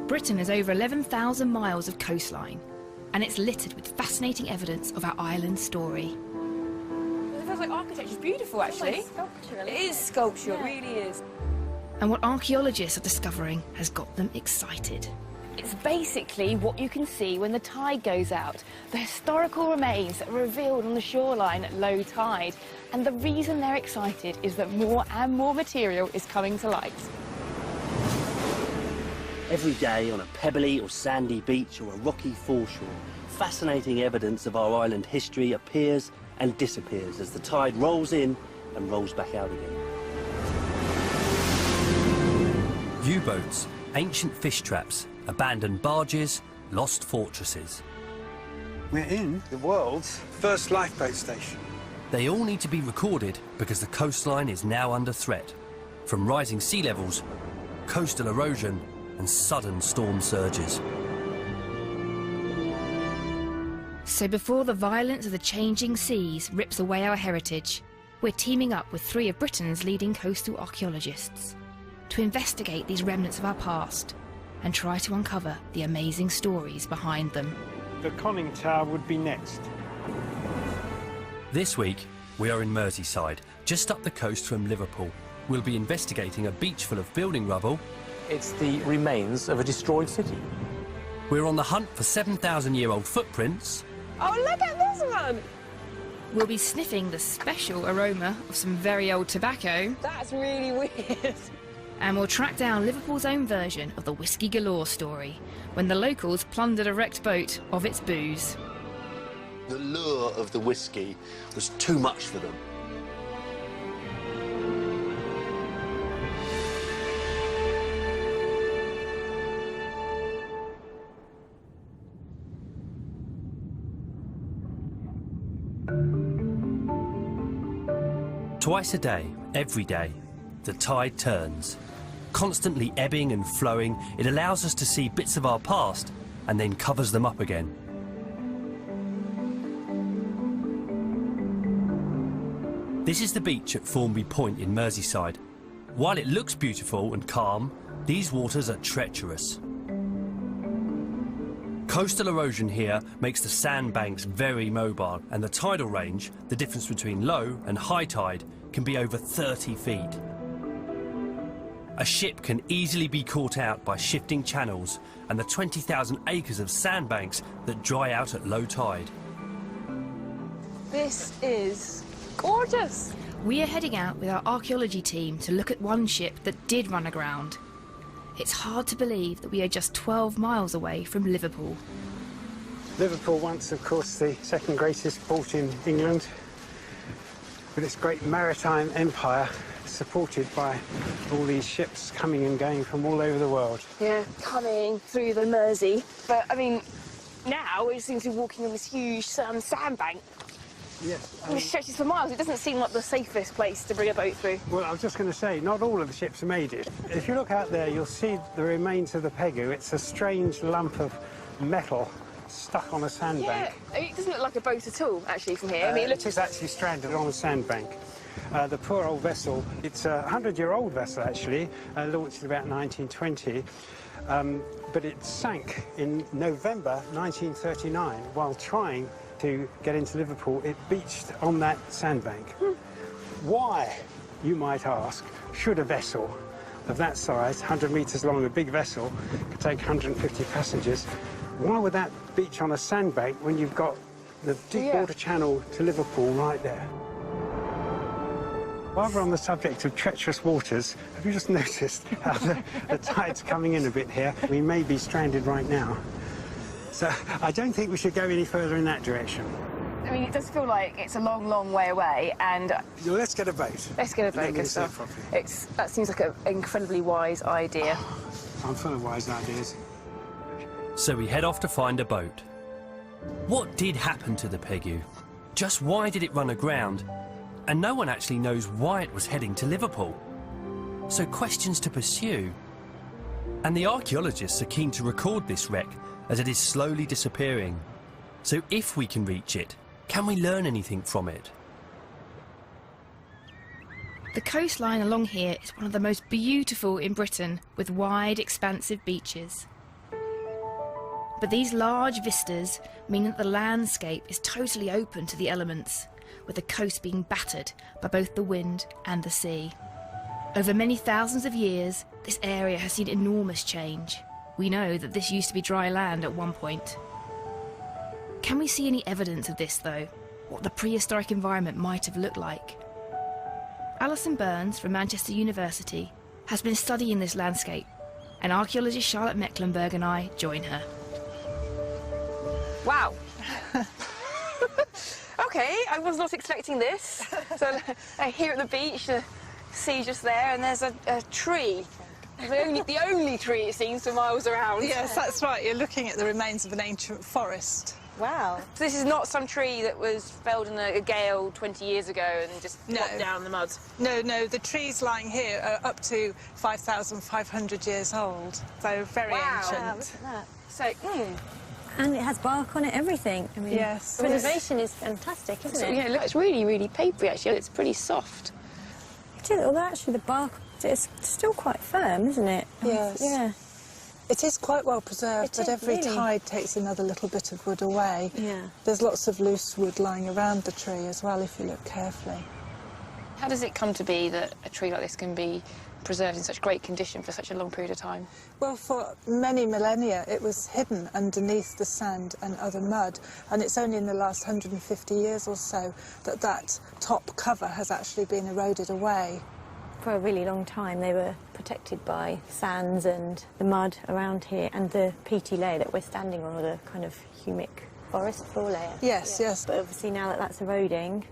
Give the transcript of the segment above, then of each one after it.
Britain has over 11,000 miles of coastline, and it's littered with fascinating evidence of our island's story. It feels like architecture's beautiful, actually. It's like sculptural, it is sculptural, yeah. It really is. And what archaeologists are discovering has got them excited. It's basically what you can see when the tide goes out. The historical remains that are revealed on the shoreline at low tide. And the reason they're excited is that more and more material is coming to light. Every day on a pebbly or sandy beach or a rocky foreshore, fascinating evidence of our island history appears and disappears as the tide rolls in and rolls back out again. U-boats, ancient fish traps, abandoned barges, lost fortresses. We're in the world's first lifeboat station. They all need to be recorded because the coastline is now under threat, from rising sea levels, coastal erosion and sudden storm surges. So before the violence of the changing seas rips away our heritage, we're teaming up with 3 of Britain's leading coastal archaeologists to investigate these remnants of our past and try to uncover the amazing stories behind them. The conning tower would be next. This week, we are in Merseyside, just up the coast from Liverpool. We'll be investigating a beach full of building rubble. It's the remains of a destroyed city. We're on the hunt for 7,000-year-old footprints. Oh, look at this one! We'll be sniffing the special aroma of some very old tobacco. That's really weird. And we'll track down Liverpool's own version of the whisky galore story, when the locals plundered a wrecked boat of its booze. The lure of the whisky was too much for them. Twice a day, every day, the tide turns. Constantly ebbing and flowing, it allows us to see bits of our past and then covers them up again. This is the beach at Formby Point in Merseyside. While it looks beautiful and calm, these waters are treacherous. Coastal erosion here makes the sandbanks very mobile, and the tidal range, the difference between low and high tide, can be over 30 feet. A ship can easily be caught out by shifting channels and the 20,000 acres of sandbanks that dry out at low tide. This is gorgeous. We are heading out with our archaeology team to look at one ship that did run aground. It's hard to believe that we are just 12 miles away from Liverpool. Liverpool once, of course, the second greatest port in England, with its great maritime empire, supported by all these ships coming and going from all over the world. Yeah, coming through the Mersey. But, I mean, now we seem to be walking on this huge sandbank. Yes. It stretches for miles. It doesn't seem like the safest place to bring a boat through. Well, I was just going to say, not all of the ships made it. If you look out there, you'll see the remains of the Pegu. It's a strange lump of metal stuck on a sandbank. Yeah, it doesn't look like a boat at all, actually, from here. I mean, it is actually stranded on a sandbank. The poor old vessel, it's a 100-year-old vessel, actually, launched in about 1920, but it sank in November 1939 while trying to get into Liverpool. It beached on that sandbank. Why, you might ask, should a vessel of that size, 100 metres long, a big vessel, could take 150 passengers, why would that beach on a sandbank when you've got the deep water channel to Liverpool right there? While we're on the subject of treacherous waters, have you just noticed how the tide's coming in a bit here? We may be stranded right now. So I don't think we should go any further in that direction. I mean, it does feel like it's a long, long way away, and... Well, let's get a boat. Let's get a boat, good stuff. That seems like an incredibly wise idea. I'm full of wise ideas. So we head off to find a boat. What did happen to the Pegu? Just why did it run aground? And no one actually knows why it was heading to Liverpool. So questions to pursue. And the archaeologists are keen to record this wreck as it is slowly disappearing. So if we can reach it, can we learn anything from it? The coastline along here is one of the most beautiful in Britain, with wide, expansive beaches. But these large vistas mean that the landscape is totally open to the elements, with the coast being battered by both the wind and the sea. Over many thousands of years, this area has seen enormous change. We know that this used to be dry land at one point. Can we see any evidence of this, though? What the prehistoric environment might have looked like? Alison Burns from Manchester University has been studying this landscape, and archaeologist Charlotte Mecklenburg and I join her. Wow. Okay, I was not expecting this. So here at the beach, the sea just there, and there's a tree. The only tree, it seems, for miles around. Yes, that's right. You're looking at the remains of an ancient forest. Wow. So this is not some tree that was felled in a gale 20 years ago and just dropped down in the mud? No, the trees lying here are up to 5,500 years old, so very ancient. Wow, look at that. So, And it has bark on it, everything. I mean, yes. preservation is fantastic, isn't it? Yeah, look, it's really, really papery, actually. It's pretty soft. It is, although actually the bark is still quite firm, isn't it? Yes. Yeah. It is quite well preserved, It but is, every really. tide takes another little bit of wood away. Yeah. There's lots of loose wood lying around the tree as well, if you look carefully. How does it come to be that a tree like this can be preserved in such great condition for such a long period of time? Well, for many millennia, it was hidden underneath the sand and other mud, and it's only in the last 150 years or so that that top cover has actually been eroded away. For a really long time they were protected by sands and the mud around here and the peaty layer that we're standing on, or the kind of humic forest floor layer. Yes, yes. But obviously now that that's eroding,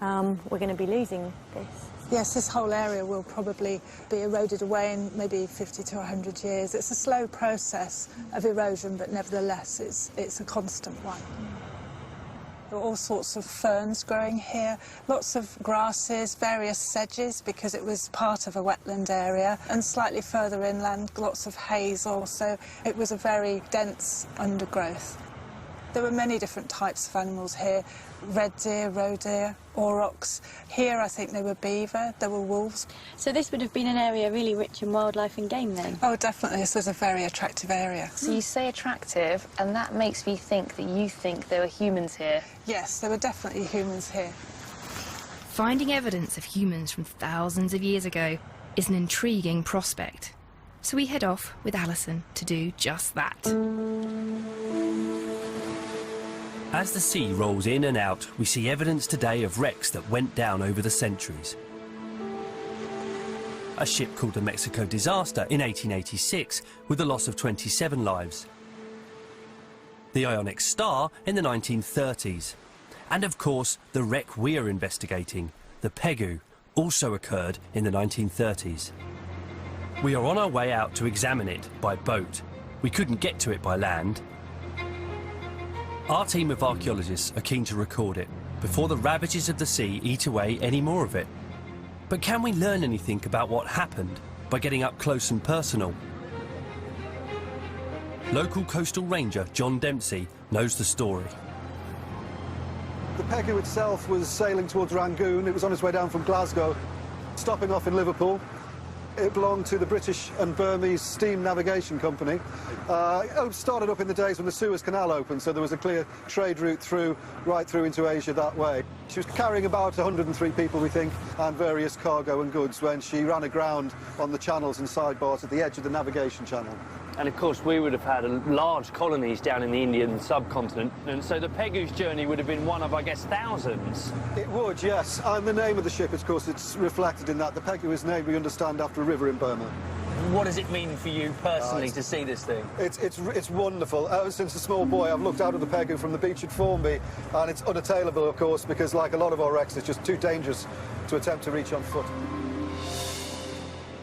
we're going to be losing this. Yes, this whole area will probably be eroded away in maybe 50 to 100 years. It's a slow process of erosion, but nevertheless it's a constant one. There are all sorts of ferns growing here, lots of grasses, various sedges, because it was part of a wetland area, and slightly further inland, lots of hazel, so it was a very dense undergrowth. There were many different types of animals here: red deer, roe deer, aurochs. Here I think there were beaver, there were wolves. So this would have been an area really rich in wildlife and game then? Oh, definitely, this was a very attractive area. So you say attractive, and that makes me think that you think there were humans here. Yes, there were definitely humans here. Finding evidence of humans from thousands of years ago is an intriguing prospect. So we head off with Alison to do just that. As the sea rolls in and out, we see evidence today of wrecks that went down over the centuries. A ship called the Mexico Disaster in 1886 with the loss of 27 lives. The Ionic Star in the 1930s. And of course, the wreck we're investigating, the Pegu, also occurred in the 1930s. We are on our way out to examine it by boat. We couldn't get to it by land. Our team of archaeologists are keen to record it before the ravages of the sea eat away any more of it. But can we learn anything about what happened by getting up close and personal? Local coastal ranger John Dempsey knows the story. The Pegu itself was sailing towards Rangoon. It was on its way down from Glasgow, stopping off in Liverpool. It belonged to the British and Burmese Steam Navigation Company. It started up in the days when the Suez Canal opened, so there was a clear trade route right through into Asia that way. She was carrying about 103 people, we think, and various cargo and goods when she ran aground on the channels and sidebars at the edge of the navigation channel. And of course, we would have had large colonies down in the Indian subcontinent, and so the Pegu's journey would have been one of, I guess, thousands. It would, yes. And the name of the ship, of course, it's reflected in that. The Pegu is named, we understand, after a river in Burma. What does it mean for you personally to see this thing? It's wonderful. Ever since a small boy, I've looked out at the Pegu from the beach at Formby, and it's unattainable, of course, because like a lot of our wrecks, it's just too dangerous to attempt to reach on foot.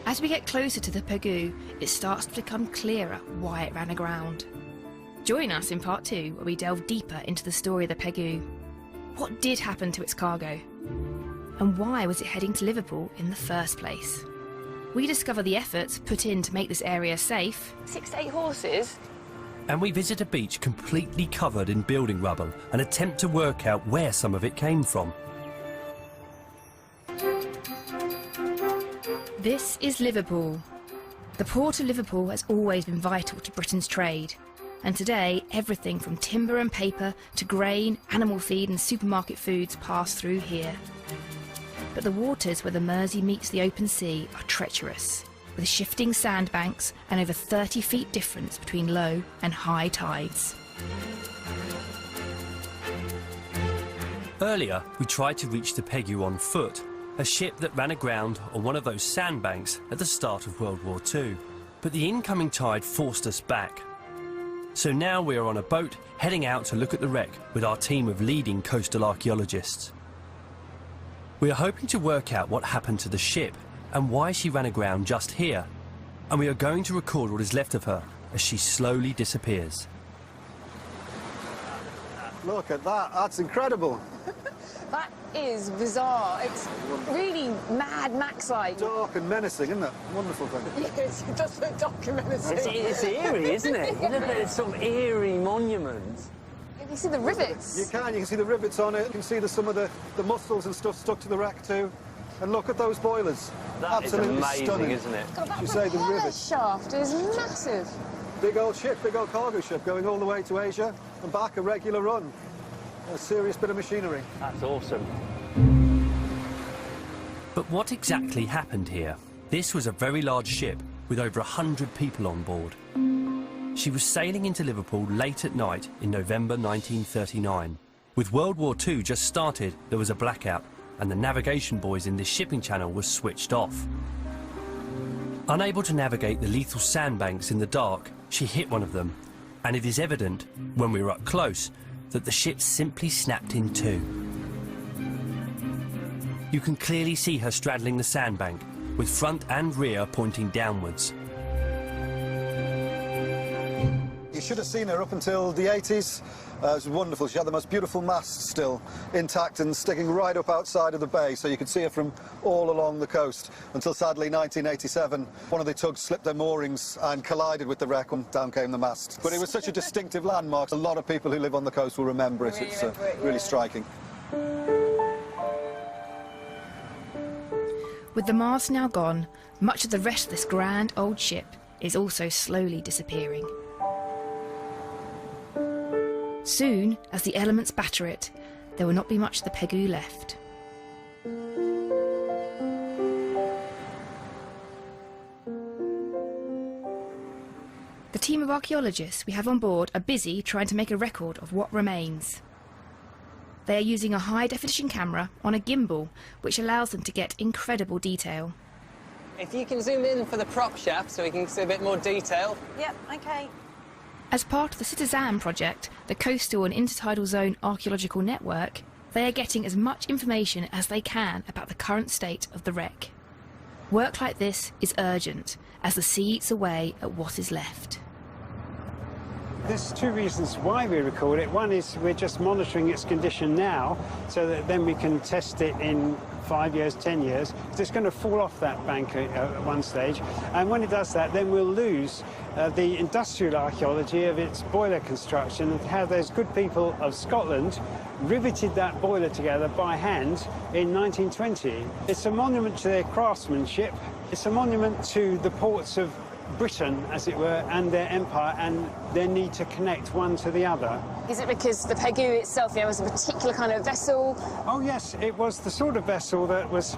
As we get closer to the Pegu, it starts to become clearer why it ran aground. Join us in part 2, where we delve deeper into the story of the Pegu. What did happen to its cargo? And why was it heading to Liverpool in the first place? We discover the efforts put in to make this area safe. 6 to 8 horses? And we visit a beach completely covered in building rubble and attempt to work out where some of it came from. This is Liverpool. The port of Liverpool has always been vital to Britain's trade, and today everything from timber and paper to grain, animal feed and supermarket foods pass through here. But the waters where the Mersey meets the open sea are treacherous, with shifting sandbanks and over 30 feet difference between low and high tides. Earlier, we tried to reach the Pegu on foot, a ship that ran aground on one of those sandbanks at the start of World War II. But the incoming tide forced us back. So now we are on a boat heading out to look at the wreck with our team of leading coastal archaeologists. We are hoping to work out what happened to the ship and why she ran aground just here. And we are going to record what is left of her as she slowly disappears. Look at that, that's incredible. That is bizarre. It's really Mad Max-like. Dark and menacing, isn't it? Wonderful thing. Yes, it does look dark and menacing. It's eerie, isn't it? You look at this sort of eerie monument. You see the rivets. You can see the rivets on it, you can see some of the muscles and stuff stuck to the wreck too. And look at those boilers. That Absolutely is amazing, stunning. isn't it? God, that You say the propeller rivets. shaft is massive. Big old ship, big old cargo ship going all the way to Asia and back, a regular run. A serious bit of machinery. That's awesome. But what exactly happened here? This was a very large ship with over 100 people on board. She was sailing into Liverpool late at night in November 1939. With World War II just started, there was a blackout, and the navigation buoys in this shipping channel were switched off. Unable to navigate the lethal sandbanks in the dark, she hit one of them, and it is evident, when we were up close, that the ship simply snapped in two. You can clearly see her straddling the sandbank, with front and rear pointing downwards. You should have seen her up until the 80s. It was wonderful. She had the most beautiful mast still intact and sticking right up outside of the bay, so you could see her from all along the coast. Until sadly, 1987, one of the tugs slipped their moorings and collided with the wreck and down came the mast. But it was such a distinctive landmark. A lot of people who live on the coast will remember it. It's really striking. With the mast now gone, much of the rest of this grand old ship is also slowly disappearing. Soon, as the elements batter it, there will not be much of the Pegu left. The team of archaeologists we have on board are busy trying to make a record of what remains. They are using a high-definition camera on a gimbal, which allows them to get incredible detail. If you can zoom in for the prop shaft so we can see a bit more detail. Yep, OK. As part of the Citizen project, the Coastal and Intertidal Zone Archaeological Network, they are getting as much information as they can about the current state of the wreck. Work like this is urgent, as the sea eats away at what is left. There's two reasons why we record it. One is we're just monitoring its condition now, so that then we can test it in 5 years, 10 years. It's going to fall off that bank at one stage, and when it does that, then we'll lose the industrial archaeology of its boiler construction and how those good people of Scotland riveted that boiler together by hand in 1920. It's a monument to their craftsmanship. It's a monument to the ports of Britain, as it were, and their empire, and their need to connect one to the other. Is it because the Pegu itself, was a particular kind of vessel? Oh yes, it was the sort of vessel that was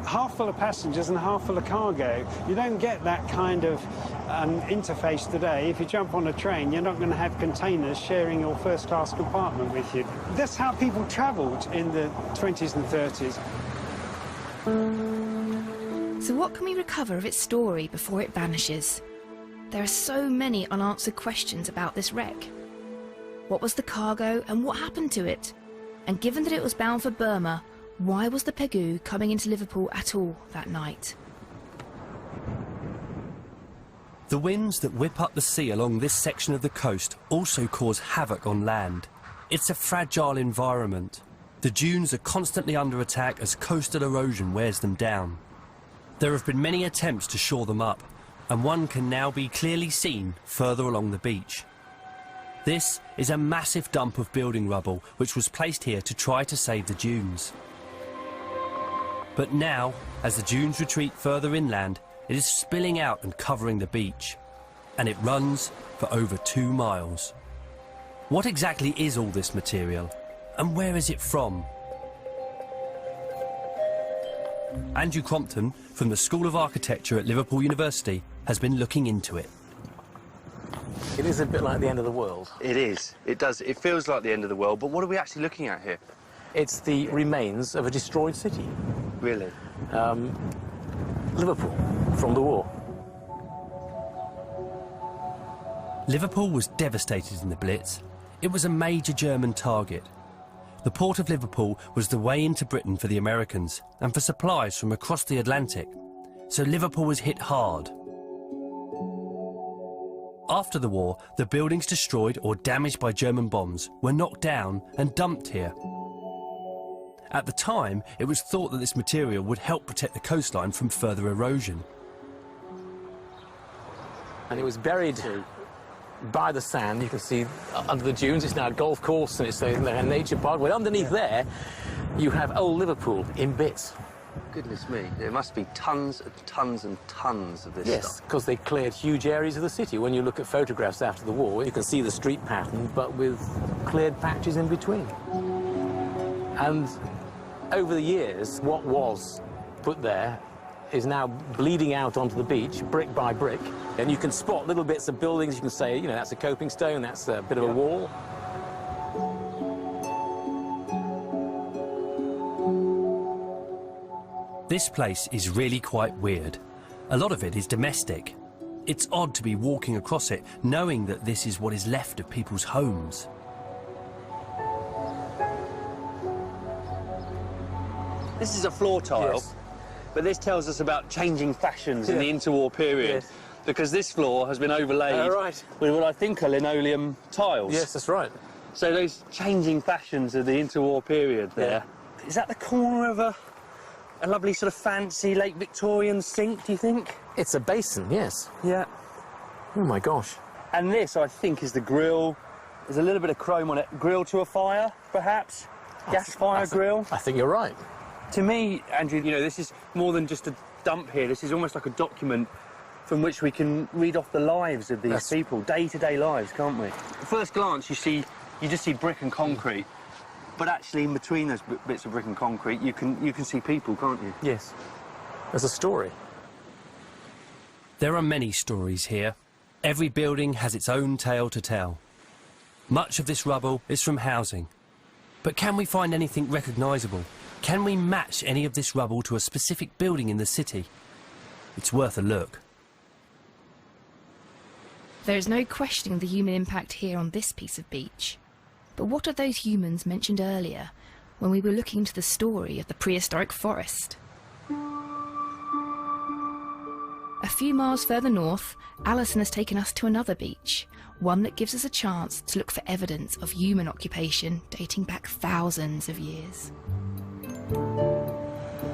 half full of passengers and half full of cargo. You don't get that kind of interface today. If you jump on a train, you're not going to have containers sharing your first-class compartment with you. That's how people travelled in the 20s and 30s. So what can we recover of its story before it vanishes? There are so many unanswered questions about this wreck. What was the cargo and what happened to it? And given that it was bound for Burma, why was the Pegu coming into Liverpool at all that night? The winds that whip up the sea along this section of the coast also cause havoc on land. It's a fragile environment. The dunes are constantly under attack as coastal erosion wears them down. There have been many attempts to shore them up, and one can now be clearly seen further along the beach. This is a massive dump of building rubble which was placed here to try to save the dunes. But now, as the dunes retreat further inland, it is spilling out and covering the beach. and it runs for over 2 miles. What exactly is all this material, and where is it from? Andrew Crompton from the School of Architecture at Liverpool University has been looking into it. It is a bit like the end of the world. It is. It does. It feels like the end of the world, but what are we actually looking at here? It's the remains of a destroyed city. Really? Liverpool, from the war. Liverpool was devastated in the Blitz. It was a major German target. The port of Liverpool was the way into Britain for the Americans and for supplies from across the Atlantic. So Liverpool was hit hard. After the war, the buildings destroyed or damaged by German bombs were knocked down and dumped here. At the time, it was thought that this material would help protect the coastline from further erosion. And it was buried by the sand. You can see under the dunes. It's now a golf course and it's a nature park. Well, underneath there, you have old Liverpool in bits. Goodness me, there must be tons and tons and tons of this stuff. Yes, because they cleared huge areas of the city. When you look at photographs after the war, you can see the street pattern, but with cleared patches in between. And over the years, what was put there is now bleeding out onto the beach, brick by brick. And you can spot little bits of buildings. You can say, you know, that's a coping stone, that's a bit of a wall. This place is really quite weird. A lot of it is domestic. It's odd to be walking across it, knowing that this is what is left of people's homes. This is a floor tile, Yes. but this tells us about changing fashions in the interwar period. Yes. Because this floor has been overlaid Right. with what I think are linoleum tiles. Yes, that's right. So those changing fashions of the interwar period there. Is that the corner of a lovely sort of fancy late Victorian sink, do you think? It's a basin, yes. Yeah. Oh, my gosh. And this, I think, is the grill. There's a little bit of chrome on it. Grill to a fire, perhaps? Gas fire grill? I think you're right. To me, Andrew, you know, this is more than just a dump here. This is almost like a document from which we can read off the lives of these people, day-to-day lives, can't we? At first glance, you just see brick and concrete, but actually, in between those bits of brick and concrete, you can see people, can't you? Yes. There's a story. There are many stories here. Every building has its own tale to tell. Much of this rubble is from housing. But can we find anything recognisable? Can we match any of this rubble to a specific building in the city? It's worth a look. There is no questioning the human impact here on this piece of beach. But what are those humans mentioned earlier when we were looking into the story of the prehistoric forest? A few miles further north, Alison has taken us to another beach, one that gives us a chance to look for evidence of human occupation dating back thousands of years.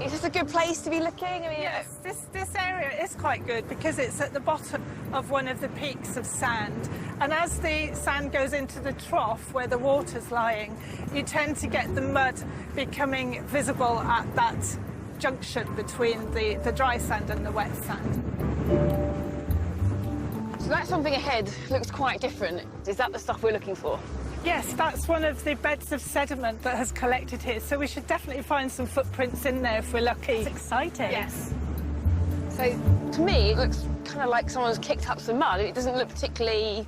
Is this a good place to be looking? I mean, Yes, this area is quite good because it's at the bottom of one of the peaks of sand. And as the sand goes into the trough where the water's lying, you tend to get the mud becoming visible at that junction between the dry sand and the wet sand. so that something ahead looks quite different. Is that the stuff we're looking for? Yes, that's one of the beds of sediment that has collected here, so we should definitely find some footprints in there if we're lucky. It's exciting. Yes. So, to me, it looks kind of like someone's kicked up some mud. It doesn't look particularly...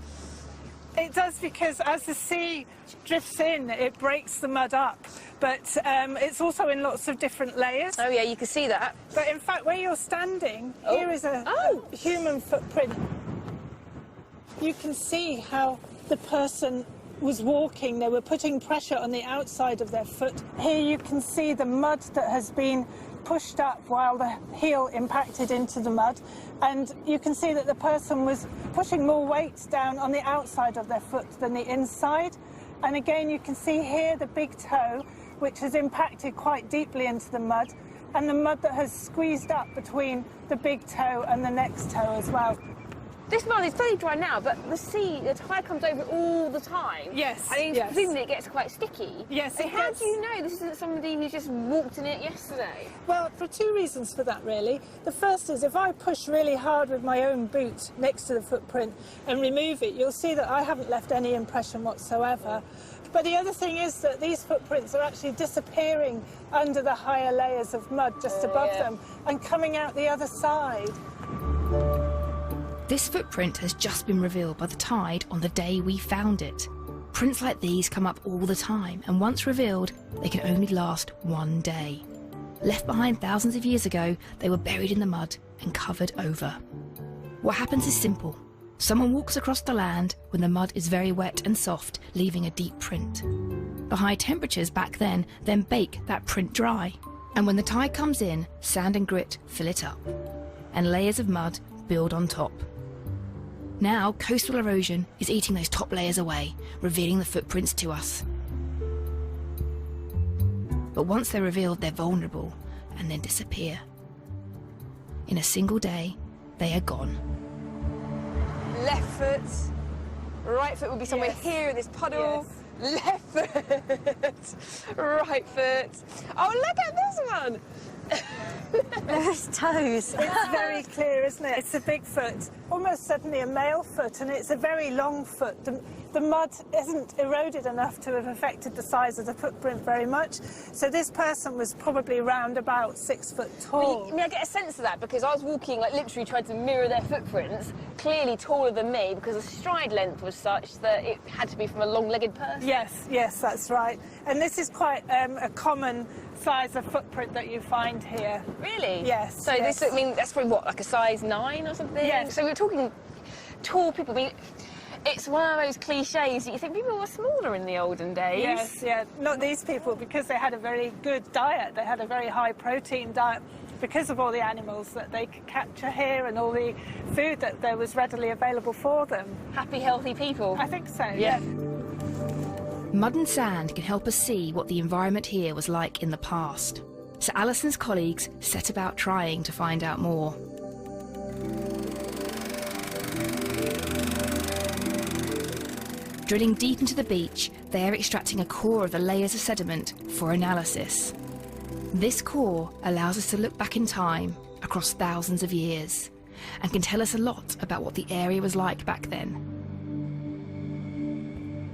It does, because as the sea drifts in, it breaks the mud up. But it's also in lots of different layers. Oh, yeah, you can see that. But in fact, where you're standing, here is a human footprint. You can see how the person was walking. They were putting pressure on the outside of their foot. Here you can see the mud that has been pushed up while the heel impacted into the mud, and you can see that the person was pushing more weight down on the outside of their foot than the inside. And again, you can see here the big toe, which has impacted quite deeply into the mud, and the mud that has squeezed up between the big toe and the next toe as well. This mud is fairly dry now, but the tide comes over all the time. Yes, I mean, yes. presumably it gets quite sticky. Yes, it How gets- do you know this isn't somebody who just walked in it yesterday? Well, for two reasons for that, really. The first is if I push really hard with my own boot next to the footprint and remove it, you'll see that I haven't left any impression whatsoever. But the other thing is that these footprints are actually disappearing under the higher layers of mud just above them and coming out the other side. This footprint has just been revealed by the tide on the day we found it. Prints like these come up all the time, and once revealed, they can only last one day. Left behind thousands of years ago, they were buried in the mud and covered over. What happens is simple. Someone walks across the land when the mud is very wet and soft, leaving a deep print. The high temperatures back then bake that print dry. And when the tide comes in, sand and grit fill it up, and layers of mud build on top. Now, coastal erosion is eating those top layers away, revealing the footprints to us. But once they're revealed, they're vulnerable and then disappear. In a single day, they are gone. Left foot, right foot would be somewhere here in this puddle. Left foot, right foot. Oh, look at this one! There's toes. It's very clear, isn't it? It's a big foot, almost certainly a male foot, and it's a very long foot. The mud isn't eroded enough to have affected the size of the footprint very much. So this person was probably round about 6 foot tall. I mean, I get a sense of that because I was walking, like, literally tried to mirror their footprints, clearly taller than me because the stride length was such that it had to be from a long-legged person. Yes, that's right. And this is quite a common size of footprint that you find here. Really? Yes. So yes. this, I mean, that's probably what, like a size 9 or something? Yes. So we're talking tall people. I mean, it's one of those cliches that you think people were smaller in the olden days. Yes, yeah. Not these people, because they had a very good diet. They had a very high protein diet because of all the animals that they could capture here and all the food that there was readily available for them. Happy, healthy people. I think so, Yeah. Mud and sand can help us see what the environment here was like in the past. So Alison's colleagues set about trying to find out more. Drilling deep into the beach, they are extracting a core of the layers of sediment for analysis. This core allows us to look back in time across thousands of years and can tell us a lot about what the area was like back then.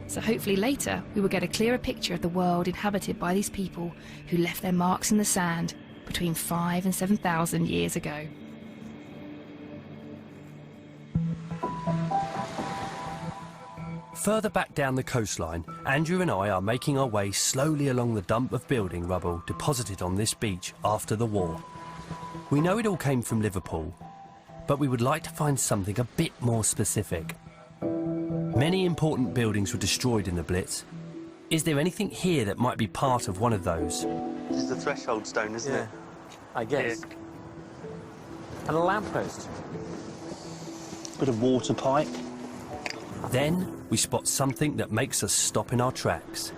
So hopefully later we will get a clearer picture of the world inhabited by these people who left their marks in the sand between 5,000 and 7,000 years ago. Further back down the coastline, Andrew and I are making our way slowly along the dump of building rubble deposited on this beach after the war. We know it all came from Liverpool, but we would like to find something a bit more specific. Many important buildings were destroyed in the Blitz. Is there anything here that might be part of one of those? This is the threshold stone, isn't it? I guess. Here. And a lamppost. Bit of water pipe. Then we spot something that makes us stop in our tracks.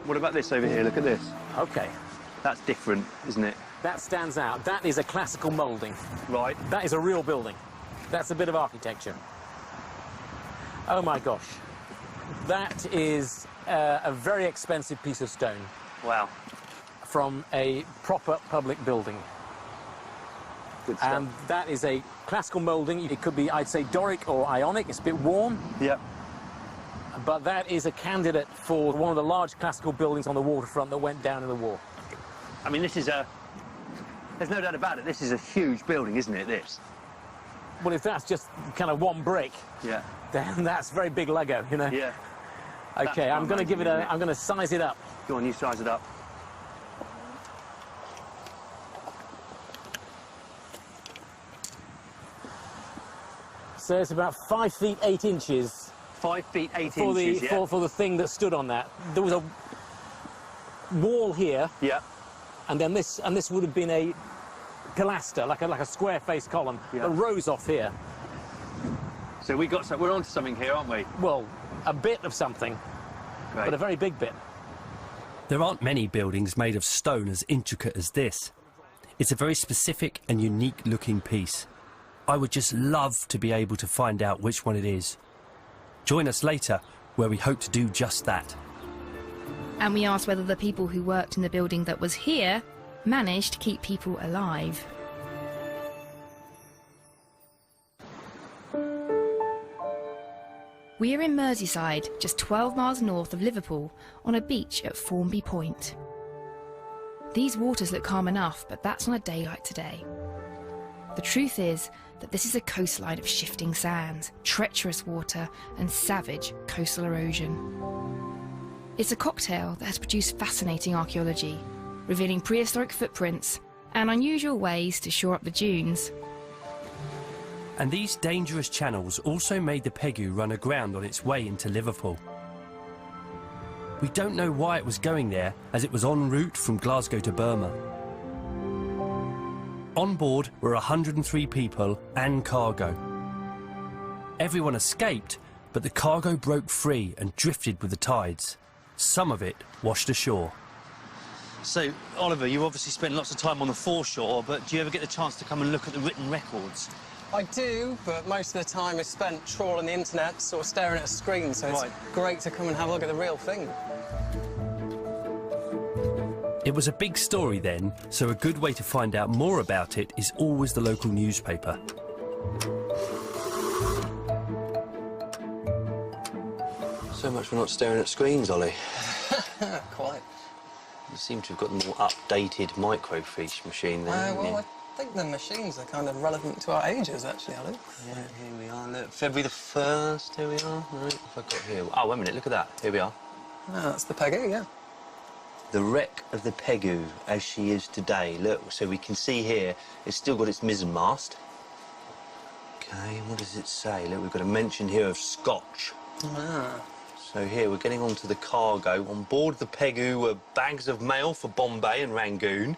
What about this over here? Look at this. Okay, That's different, isn't it? that stands out. That is a classical moulding. Right. That is a real building. That's a bit of architecture. Oh my gosh. That is a very expensive piece of stone Wow. from a proper public building. Good stuff. And that is a classical moulding. It could be, I'd say, Doric or Ionic. It's a bit worn. Yep. But that is a candidate for one of the large classical buildings on the waterfront that went down in the war. I mean, this is a... There's no doubt about it. This is a huge building, isn't it, this? Well, if that's just kind of one brick, Yeah. then that's very big Lego, you know? Yeah. Okay, That's I'm going to give it amazing, a... isn't it? I'm going to size it up. Go on, you size it up. So it's about 5 feet 8 inches 5 feet 8 for inches, the yeah? for the thing that stood on that. There was a wall here, Yeah. and then this would have been a pilaster, like a square-faced column Yeah. that rose off here. So we're onto something here, aren't we? Well, a bit of something, Great. but a very big bit. There aren't many buildings made of stone as intricate as this. It's a very specific and unique looking piece. I would just love to be able to find out which one it is. Join us later, where we hope to do just that. And we asked whether the people who worked in the building that was here managed to keep people alive. We are in Merseyside, just 12 miles north of Liverpool, on a beach at Formby Point. These waters look calm enough, but that's on a day like today. The truth is that this is a coastline of shifting sands, treacherous water, and savage coastal erosion. It's a cocktail that has produced fascinating archaeology, revealing prehistoric footprints and unusual ways to shore up the dunes. And these dangerous channels also made the Pegu run aground on its way into Liverpool. We don't know why it was going there, as it was en route from Glasgow to Burma. On board were 103 people and cargo. Everyone escaped, but the cargo broke free and drifted with the tides. Some of it washed ashore. So, Oliver, you've obviously spent lots of time on the foreshore, but do you ever get the chance to come and look at the written records? I do, but most of the time is spent trawling the internet, sort of staring at a screen, so it's great to come and have a look at the real thing. It was a big story then, so a good way to find out more about it is always the local newspaper. So much for not staring at screens, Ollie. Quite. You seem to have got the more updated microfiche machine there. Well, I think the machines are kind of relevant to our ages, actually, Ollie. Yeah, here we are. Look, February the 1st, here we are. Right, if I got here. Oh, wait a minute, look at that. Here we are. Ah, that's the Pegu, yeah. The wreck of the Pegu as she is today. Look, so we can see here, it's still got its mizzen mast. OK, what does it say? Look, we've got a mention here of Scotch. Ah. So here, we're getting on to the cargo. On board the Pegu were bags of mail for Bombay and Rangoon,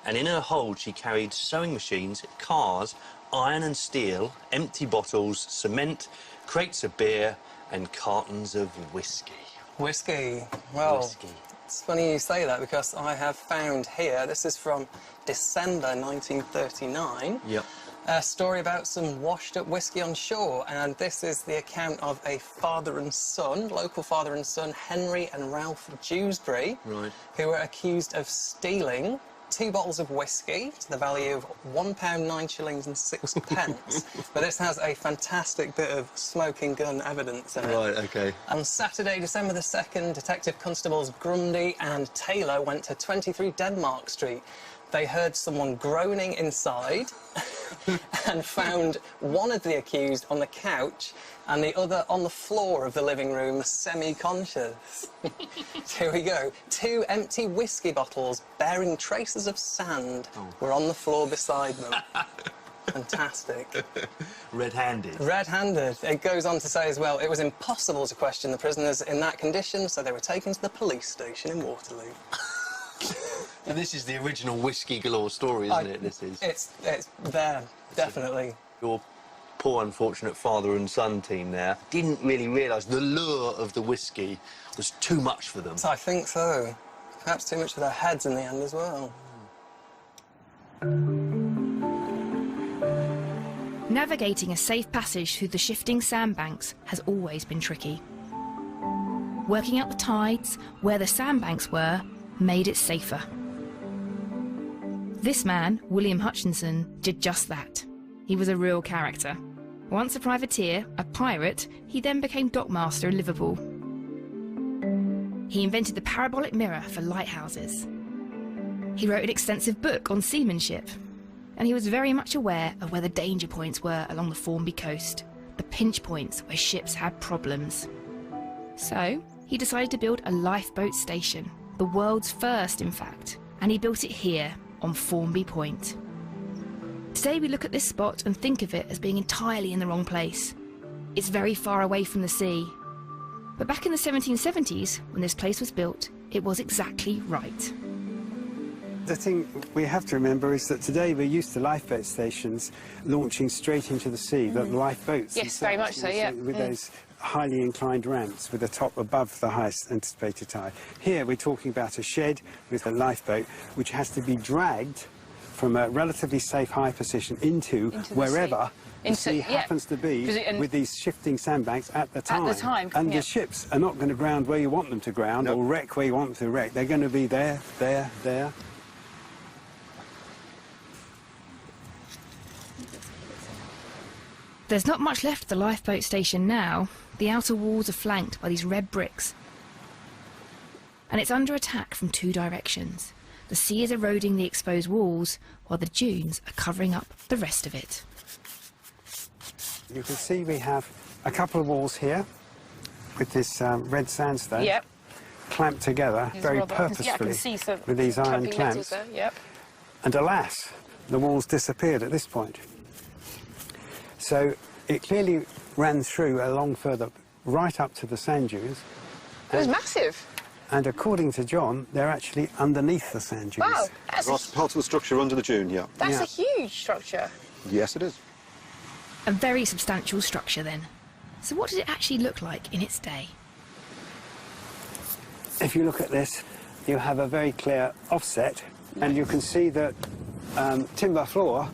and in her hold she carried sewing machines, cars, iron and steel, empty bottles, cement, crates of beer, and cartons of whisky. Whisky. Well, Whisky. It's funny you say that, because I have found here, this is from December 1939. Yep. A story about some washed-up whisky on shore, and this is the account of a father and son, local father and son, Henry and Ralph Dewsbury, who were accused of stealing 2 bottles of whisky to the value of £1, 9 shillings and 6 pence. But this has a fantastic bit of smoking gun evidence in it. Right, OK. On Saturday, December the 2nd, Detective Constables Grundy and Taylor went to 23 Denmark Street. They heard someone groaning inside and found one of the accused on the couch and the other on the floor of the living room, semi-conscious. Here we go. 2 empty whisky bottles bearing traces of sand were on the floor beside them. Fantastic. Red-handed? Red-handed. It goes on to say as well, it was impossible to question the prisoners in that condition, so they were taken to the police station in Waterloo. And this is the original Whiskey Galore story, isn't it? This is. It's there, definitely. Your poor, unfortunate father and son team there didn't really realise the lure of the whisky was too much for them. I think so. Perhaps too much for their heads in the end as well. Navigating a safe passage through the shifting sandbanks has always been tricky. Working out the tides, where the sandbanks were, made it safer. This man, William Hutchinson, did just that. He was a real character. Once a privateer, a pirate, he then became dockmaster in Liverpool. He invented the parabolic mirror for lighthouses. He wrote an extensive book on seamanship, and he was very much aware of where the danger points were along the Formby coast, the pinch points where ships had problems. So, he decided to build a lifeboat station, the world's first, in fact, and he built it here, on Formby Point. Today we look at this spot and think of it as being entirely in the wrong place. It's very far away from the sea. But back in the 1770s, when this place was built, it was exactly right. The thing we have to remember is that today we're used to lifeboat stations launching straight into the sea, the lifeboats. Yes, very much so, yeah. With those highly inclined ramps with the top above the highest anticipated tide. Here we're talking about a shed with a lifeboat which has to be dragged from a relatively safe high position into wherever the sea happens to be with these shifting sandbanks at the time. And the ships are not going to ground where you want them to ground or wreck where you want them to wreck. They're going to be there, there, there. There's not much left of the lifeboat station now. The outer walls are flanked by these red bricks. And it's under attack from two directions. The sea is eroding the exposed walls, while the dunes are covering up the rest of it. You can see we have a couple of walls here with this red sandstone clamped together very purposefully with these iron clamps. And alas, the walls disappeared at this point. So it clearly ran through along further, right up to the sand dunes. It was massive. And according to John, they're actually underneath the sand dunes. Wow, that's part of the structure under the dune, That's a huge structure. Yes, it is. A very substantial structure then. So what did it actually look like in its day? If you look at this, you have a very clear offset, and you can see that timber floor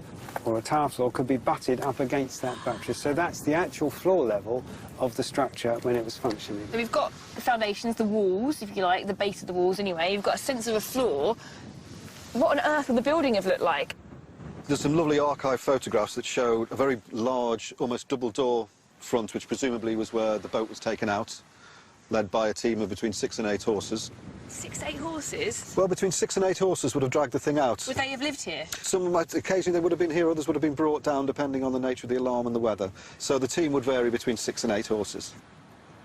or a tile floor could be butted up against that buttress. So that's the actual floor level of the structure when it was functioning. So we've got the foundations, the walls, if you like, the base of the walls anyway. You've got a sense of a floor. What on earth would the building have looked like? There's some lovely archive photographs that show a very large, almost double door front, which presumably was where the boat was taken out, led by a team of between 6 and 8 horses. 6 to 8 horses? Well, between 6 and 8 horses would have dragged the thing out. Would they have lived here? Some might, occasionally they would have been here, others would have been brought down depending on the nature of the alarm and the weather. So the team would vary between 6 and 8 horses.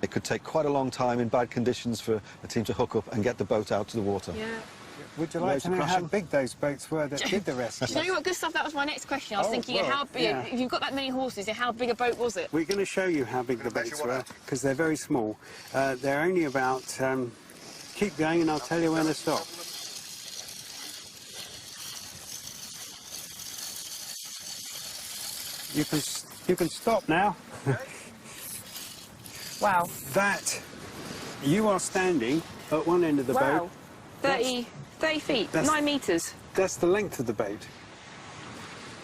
It could take quite a long time in bad conditions for a team to hook up and get the boat out to the water. Yeah. Would you like to know how big those boats were that did the rescue? Do you know what, good stuff? That was my next question. I was thinking, how big, if you've got that many horses, how big a boat was it? We're going to show you how big the boats were, because they're very small. They're only about... keep going and I'll tell you when to stop. You can stop now. Wow. That, you are standing at one end of the boat. 30 feet, 9 metres. That's the length of the boat.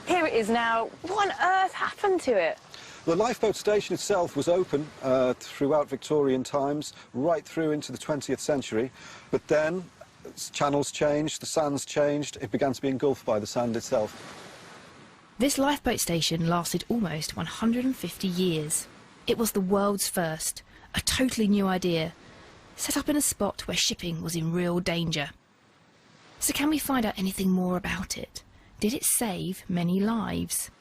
Here it is now. What on earth happened to it? The lifeboat station itself was open throughout Victorian times, right through into the 20th century. But then channels changed, the sands changed, it began to be engulfed by the sand itself. This lifeboat station lasted almost 150 years. It was the world's first, a totally new idea, set up in a spot where shipping was in real danger. So can we find out anything more about it? Did it save many lives?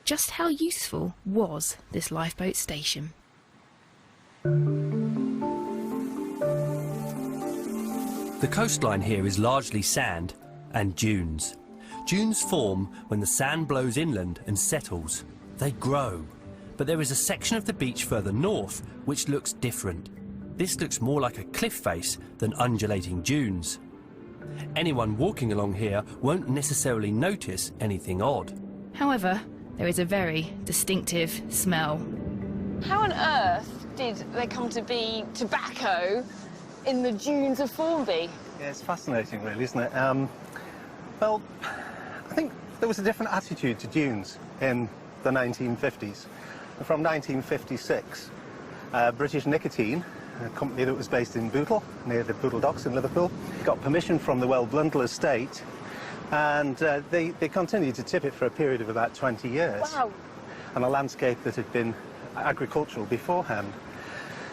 Just how useful was this lifeboat station? The coastline here is largely sand and dunes. Dunes form when the sand blows inland and settles. They grow. But there is a section of the beach further north which looks different. This looks more like a cliff face than undulating dunes. Anyone walking along here won't necessarily notice anything odd. However, there is a very distinctive smell. How on earth did there come to be tobacco in the dunes of Formby? Yeah, it's fascinating, really, isn't it? Well, I think there was a different attitude to dunes in the 1950s. From 1956, British Nicotine, a company that was based in Bootle, near the Bootle docks in Liverpool, got permission from the Well-Blundell estate, and they continued to tip it for a period of about 20 years. Wow. On a landscape that had been agricultural beforehand.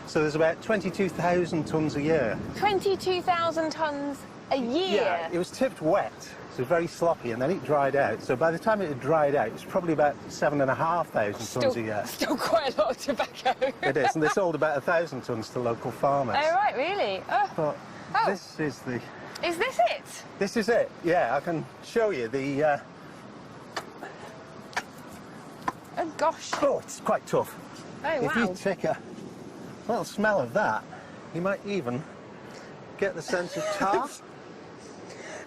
So there's about 22,000 tonnes a year. 22,000 tonnes a year? Yeah, it was tipped wet, so very sloppy, and then it dried out. So by the time it had dried out, it was probably about 7,500 tonnes a year. Still quite a lot of tobacco. It is, and they sold about 1,000 tonnes to local farmers. Oh, right, really? Oh. But this is the... Is this it? This is it, yeah. I can show you the... Oh, gosh. Oh, it's quite tough. Oh, wow. If you take a little smell of that, you might even get the sense of tar.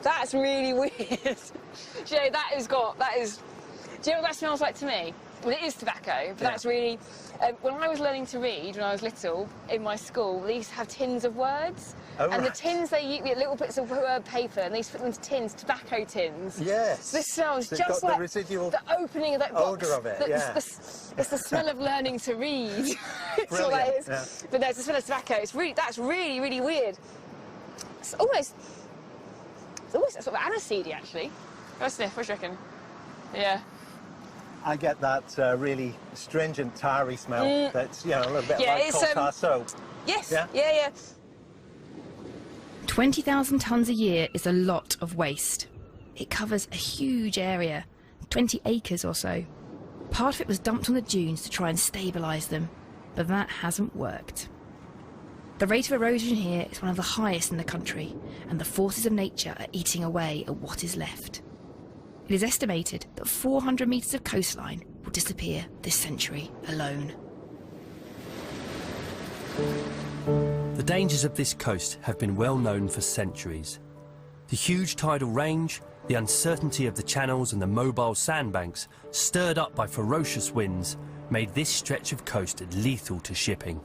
That's really weird. Do you know, that is... Do you know what that smells like to me? Well, it is tobacco, but that's really... when I was learning to read, when I was little, in my school, they used to have tins of words. Oh, and right. the tins, they use little bits of word paper, and they used to put them into tins, tobacco tins. Yes. So this smells So it's just got the like residual the opening of that box. odour of it, yeah. It's the smell of learning to read. It's all that is. Yeah. But no, it's the smell of tobacco. That's really, really weird. It's almost sort of aniseedy, actually. Have a sniff, what do you reckon? Yeah. I get that really stringent, tarry smell that's, you know, a little bit like coal tar soap. Yes, Yeah? yeah. 20,000 tonnes a year is a lot of waste. It covers a huge area, 20 acres or so. Part of it was dumped on the dunes to try and stabilise them, but that hasn't worked. The rate of erosion here is one of the highest in the country, and the forces of nature are eating away at what is left. It is estimated that 400 metres of coastline will disappear this century alone. The dangers of this coast have been well known for centuries. The huge tidal range, the uncertainty of the channels and the mobile sandbanks, stirred up by ferocious winds, made this stretch of coast lethal to shipping.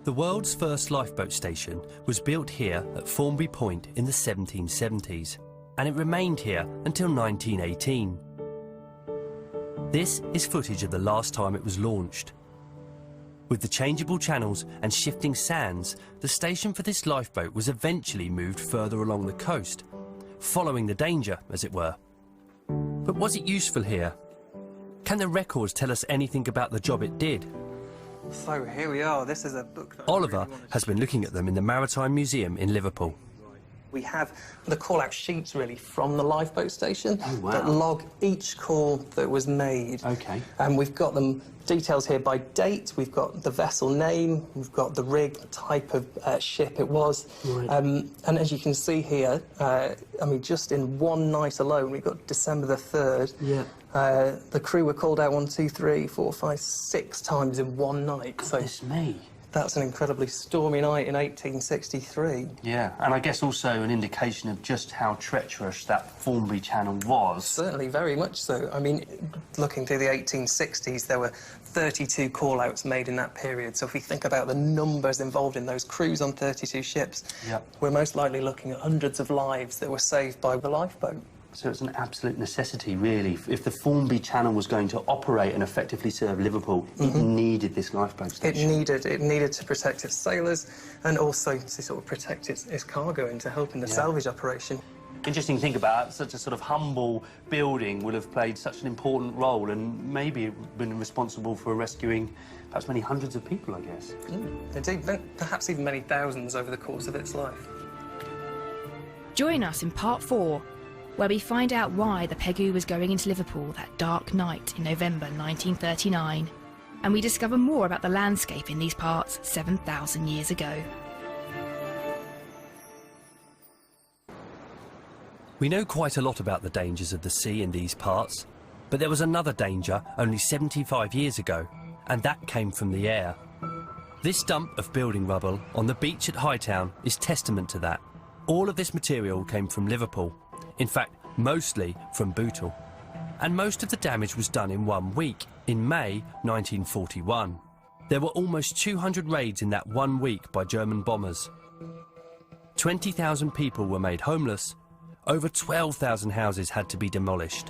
The world's first lifeboat station was built here at Formby Point in the 1770s, and it remained here until 1918. This is footage of the last time it was launched. With the changeable channels and shifting sands, the station for this lifeboat was eventually moved further along the coast, following the danger, as it were. But was it useful here? Can the records tell us anything about the job it did? So here we are. This is a book that Oliver has been looking at them in the Maritime Museum in Liverpool. We have the call-out sheets, really, from the lifeboat station that wow. log each call that was made. OK. And we've got them details here by date. We've got the vessel name. We've got the rig, the type of ship it was. Right. And as you can see here, I mean, just in one night alone, we've got December the 3rd. Yeah. The crew were called out 1, 2, 3, 4, 5, 6 times in one night. Goodness me. That's an incredibly stormy night in 1863. Yeah, and I guess also an indication of just how treacherous that Formby Channel was. Certainly, very much so. I mean, looking through the 1860s, there were 32 call-outs made in that period. So if we think about the numbers involved in those crews on 32 ships, we're most likely looking at hundreds of lives that were saved by the lifeboat. So it's an absolute necessity, really. If the Formby Channel was going to operate and effectively serve Liverpool, it needed this lifeboat station. It needed to protect its sailors and also to sort of protect its cargo and to help in the salvage operation. Interesting to think about, such a sort of humble building would have played such an important role and maybe been responsible for rescuing perhaps many hundreds of people, I guess. Indeed, perhaps even many thousands over the course of its life. Join us in part 4, where we find out why the Pegu was going into Liverpool that dark night in November 1939, and we discover more about the landscape in these parts 7,000 years ago. We know quite a lot about the dangers of the sea in these parts, but there was another danger only 75 years ago, and that came from the air. This dump of building rubble on the beach at Hightown is testament to that. All of this material came from Liverpool. In fact, mostly from Bootle. And most of the damage was done in 1 week, in May 1941. There were almost 200 raids in that 1 week by German bombers. 20,000 people were made homeless. Over 12,000 houses had to be demolished.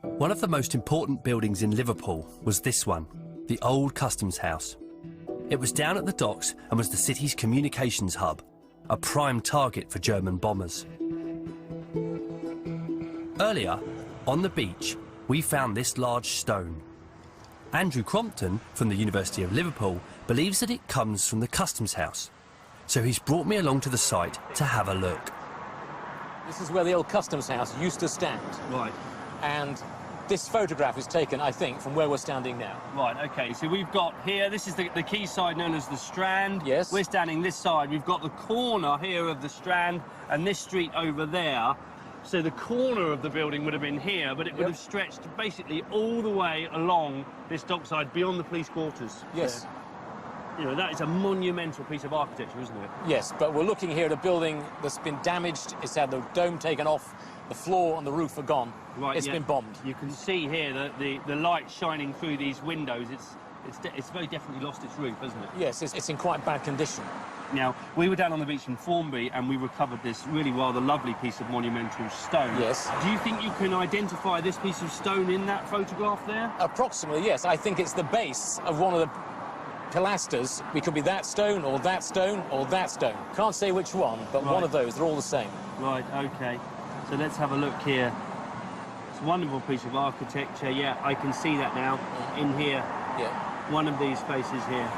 One of the most important buildings in Liverpool was this one, the old Customs House. It was down at the docks and was the city's communications hub, a prime target for German bombers. Earlier, on the beach, we found this large stone. Andrew Crompton, from the University of Liverpool, believes that it comes from the Customs House. So he's brought me along to the site to have a look. This is where the old Customs House used to stand. Right. And this photograph is taken, I think, from where we're standing now. Right, OK, so we've got here, this is the quayside known as the Strand. Yes. We're standing this side. We've got the corner here of the Strand and this street over there. So the corner of the building would have been here, but it would have stretched basically all the way along this dockside beyond the police quarters. Yes. So, you know, that is a monumental piece of architecture, isn't it? Yes, but we're looking here at a building that's been damaged. It's had the dome taken off. The floor and the roof are gone. Right, It's yeah. been bombed. You can see here that the light shining through these windows. It's very definitely lost its roof, hasn't it? Yes, it's in quite bad condition. Now, we were down on the beach in Formby and we recovered this really rather lovely piece of monumental stone. Yes. Do you think you can identify this piece of stone in that photograph there? Approximately, yes. I think it's the base of one of the pilasters. We could be that stone or that stone or that stone. Can't say which one, but one of those. They're all the same. Right, OK. So let's have a look here. It's a wonderful piece of architecture. Yeah, I can see that now in here. Yeah. One of these faces here.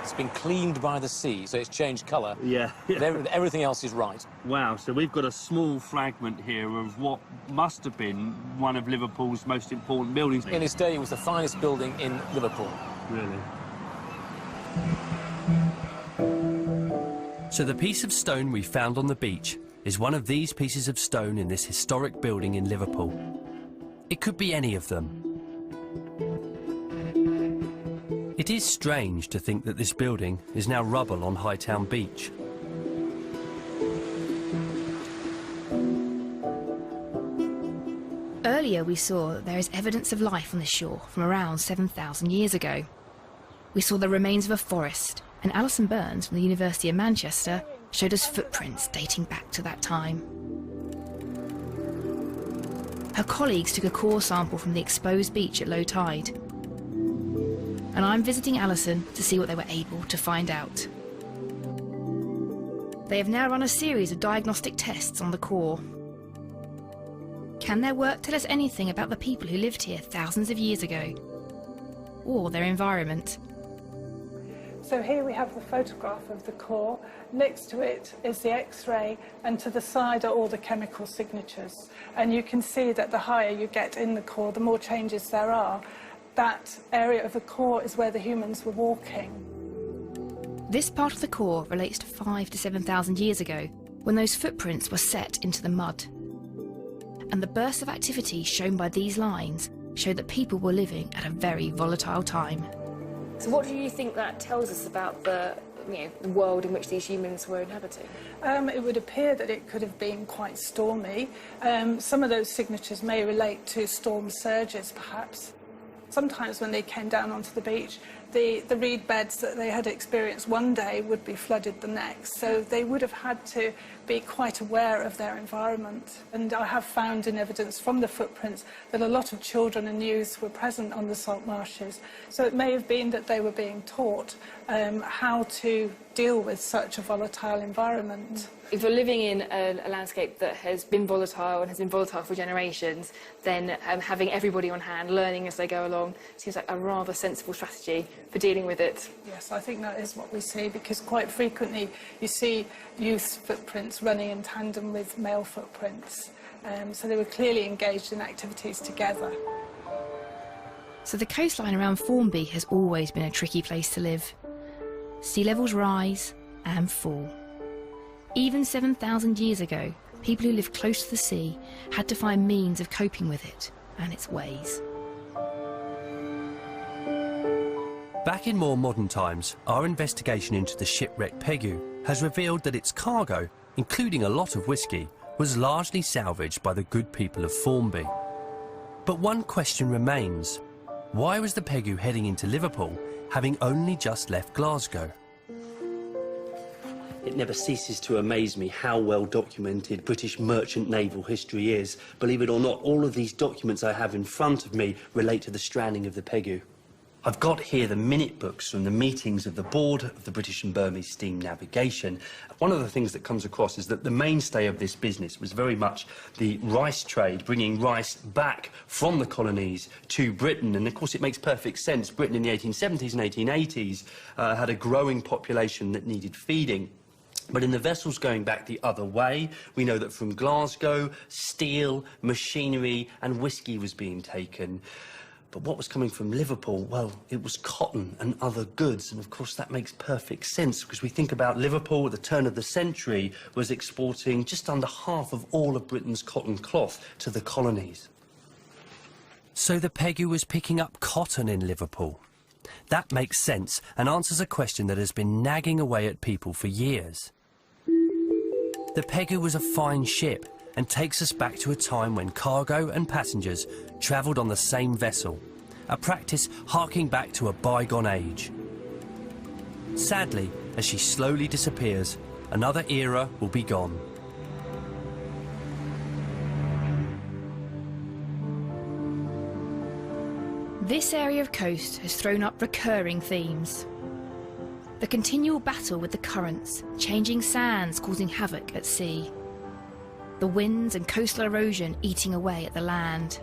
It's been cleaned by the sea, so it's changed colour. Yeah. But everything else is right. Wow, so we've got a small fragment here of what must have been one of Liverpool's most important buildings. In its day, it was the finest building in Liverpool. Really? So the piece of stone we found on the beach is one of these pieces of stone in this historic building in Liverpool. It could be any of them. It is strange to think that this building is now rubble on Hightown Beach. Earlier we saw that there is evidence of life on the shore from around 7,000 years ago. We saw the remains of a forest, and Alison Burns from the University of Manchester showed us footprints dating back to that time. Her colleagues took a core sample from the exposed beach at low tide, and I'm visiting Alison to see what they were able to find out. They have now run a series of diagnostic tests on the core. Can their work tell us anything about the people who lived here thousands of years ago? Or their environment? So here we have the photograph of the core. Next to it is the X-ray, and to the side are all the chemical signatures. And you can see that the higher you get in the core, the more changes there are. That area of the core is where the humans were walking. This part of the core relates to 5,000 to 7,000 years ago, when those footprints were set into the mud. And the bursts of activity shown by these lines show that people were living at a very volatile time. So what do you think that tells us about the world in which these humans were inhabiting? It would appear that it could have been quite stormy. Some of those signatures may relate to storm surges, perhaps. Sometimes when they came down onto the beach, the reed beds that they had experienced one day would be flooded the next. So they would have had to be quite aware of their environment. And I have found in evidence from the footprints that a lot of children and youths were present on the salt marshes. So it may have been that they were being taught how to deal with such a volatile environment. If you're living in a landscape that has been volatile and has been volatile for generations, then having everybody on hand, learning as they go along, seems like a rather sensible strategy for dealing with it. Yes, I think that is what we see, because quite frequently you see youth footprints running in tandem with male footprints. So they were clearly engaged in activities together. So the coastline around Formby has always been a tricky place to live. Sea levels rise and fall. Even 7,000 years ago, people who lived close to the sea had to find means of coping with it and its ways. Back in more modern times, our investigation into the shipwrecked Pegu has revealed that its cargo, including a lot of whisky, was largely salvaged by the good people of Formby. But one question remains. Why was the Pegu heading into Liverpool, having only just left Glasgow? It never ceases to amaze me how well documented British merchant naval history is. Believe it or not, all of these documents I have in front of me relate to the stranding of the Pegu. I've got here the minute books from the meetings of the board of the British and Burmese Steam Navigation. One of the things that comes across is that the mainstay of this business was very much the rice trade, bringing rice back from the colonies to Britain. And of course it makes perfect sense. Britain in the 1870s and 1880s had a growing population that needed feeding. But in the vessels going back the other way, we know that from Glasgow, steel, machinery and whisky was being taken. But what was coming from Liverpool? Well, it was cotton and other goods. And of course, that makes perfect sense, because we think about Liverpool at the turn of the century was exporting just under half of all of Britain's cotton cloth to the colonies. So the Pegu was picking up cotton in Liverpool. That makes sense and answers a question that has been nagging away at people for years. The Pegu was a fine ship, and takes us back to a time when cargo and passengers travelled on the same vessel, a practice harking back to a bygone age. Sadly, as she slowly disappears, another era will be gone. This area of coast has thrown up recurring themes. The continual battle with the currents, changing sands causing havoc at sea. The winds and coastal erosion eating away at the land.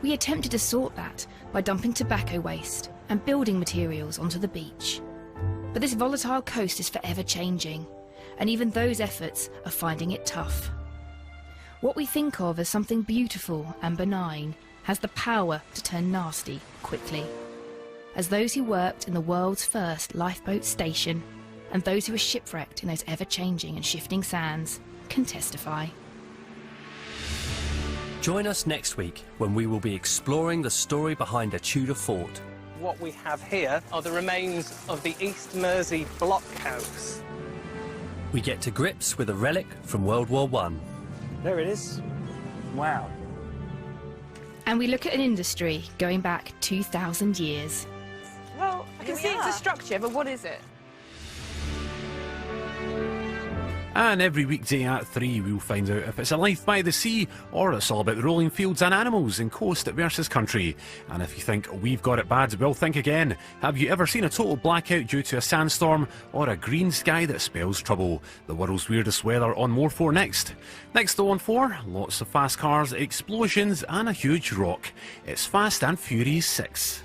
We attempted to sort that by dumping tobacco waste and building materials onto the beach. But this volatile coast is forever changing, and even those efforts are finding it tough. What we think of as something beautiful and benign has the power to turn nasty quickly, as those who worked in the world's first lifeboat station and those who were shipwrecked in those ever-changing and shifting sands can testify. Join us next week when we will be exploring the story behind a Tudor fort. What we have here are the remains of the East Mersey blockhouse. We get to grips with a relic from World War I. There it is. Wow. And we look at an industry going back 2,000 years. Well, I can see it's a structure, but what is it? And every weekday at 3 we'll find out if it's a life by the sea or it's all about the rolling fields and animals in coast versus country. And if you think we've got it bad, well, think again. Have you ever seen a total blackout due to a sandstorm or a green sky that spells trouble? The world's weirdest weather on More 4 next. Next though on 4, lots of fast cars, explosions and a huge rock. It's Fast and Furious 6.